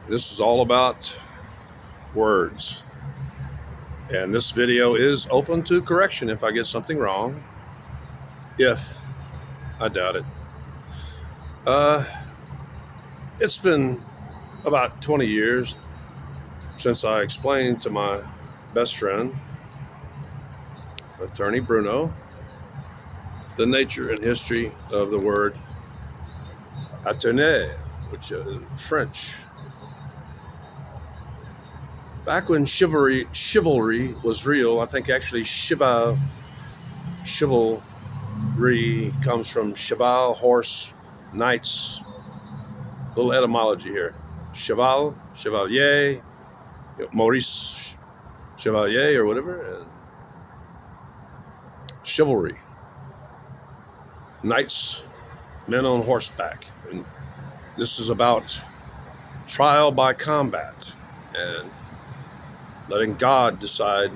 This is all about words. And this video is open to correction if I get something wrong. If I doubt it. Uh, it's been about 20 years since I explained to my best friend, Attorney Bruno, the nature and history of the word attorney, which is French. Back when chivalry was real, I think actually chivalry comes from cheval, horse, knights. Little etymology here. Cheval, chevalier, Maurice Chevalier or whatever, and chivalry. Knights, men on horseback. And this is about trial by combat and letting God decide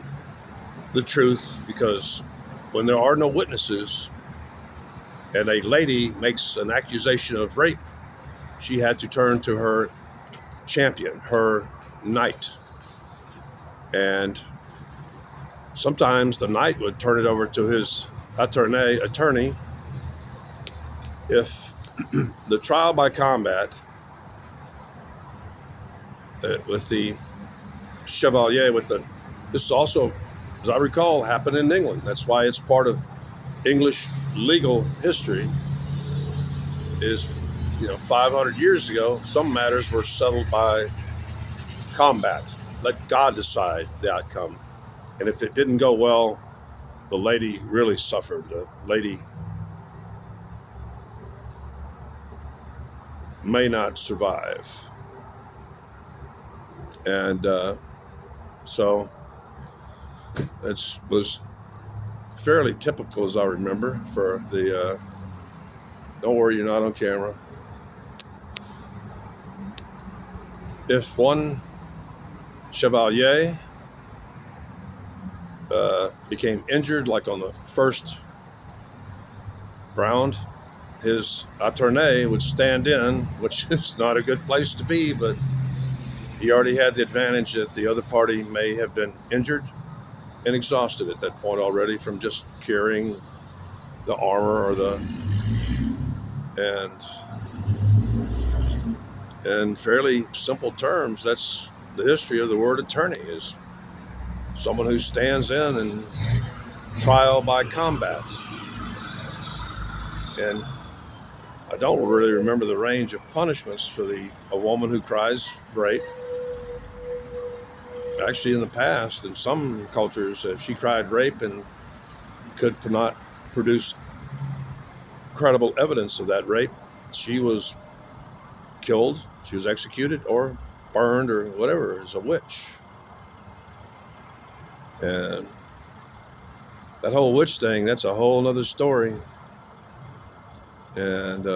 the truth, because when there are no witnesses and a lady makes an accusation of rape, she had to turn to her champion, her knight. And sometimes the knight would turn it over to his attorney if the trial by combat with the chevalier, this also, as I recall, happened in England. That's why it's part of English legal history. Is 500 years ago, some matters were settled by combat. Let God decide the outcome. And if it didn't go well, the lady really suffered. The lady may not survive. And so it was fairly typical, as I remember, for the don't worry, you're not on camera. If one chevalier became injured, like on the first round, his attorney would stand in, which is not a good place to be, but he already had the advantage that the other party may have been injured and exhausted at that point already from just carrying the armor or in fairly simple terms, that's the history of the word attorney, is someone who stands in and trial by combat. And I don't really remember the range of punishments for a woman who cries rape. Actually, in the past, in some cultures, if she cried rape and could not produce credible evidence of that rape, she was killed, she was executed, or burned, or whatever, as a witch. And that whole witch thing, that's a whole other story. And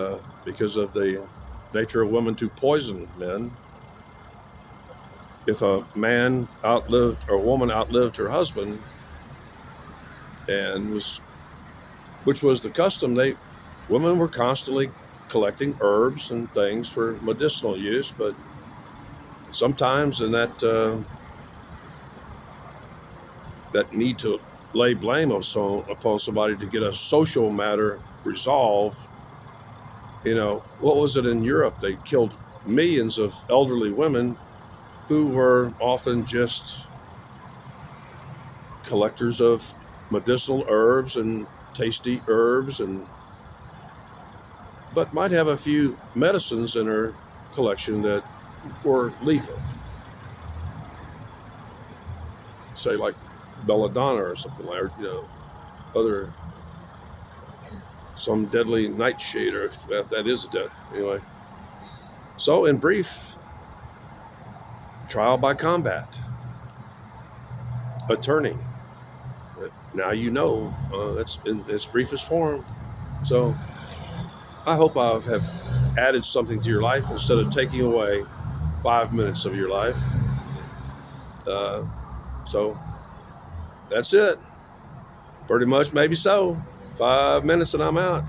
because of the nature of women to poison men, if a man outlived, or a woman outlived her husband, which was the custom, women were constantly collecting herbs and things for medicinal use, but sometimes in that need to lay blame upon somebody to get a social matter resolved. What was it in Europe? They killed millions of elderly women who were often just collectors of medicinal herbs and tasty herbs, but might have a few medicines in her collection that were lethal. Say like belladonna or something like, some deadly nightshade, or that is anyway. So in brief, trial by combat, attorney. Now that's in its briefest form. So I hope I have added something to your life instead of taking away 5 minutes of your life. So that's it. Pretty much, maybe so. 5 minutes and I'm out.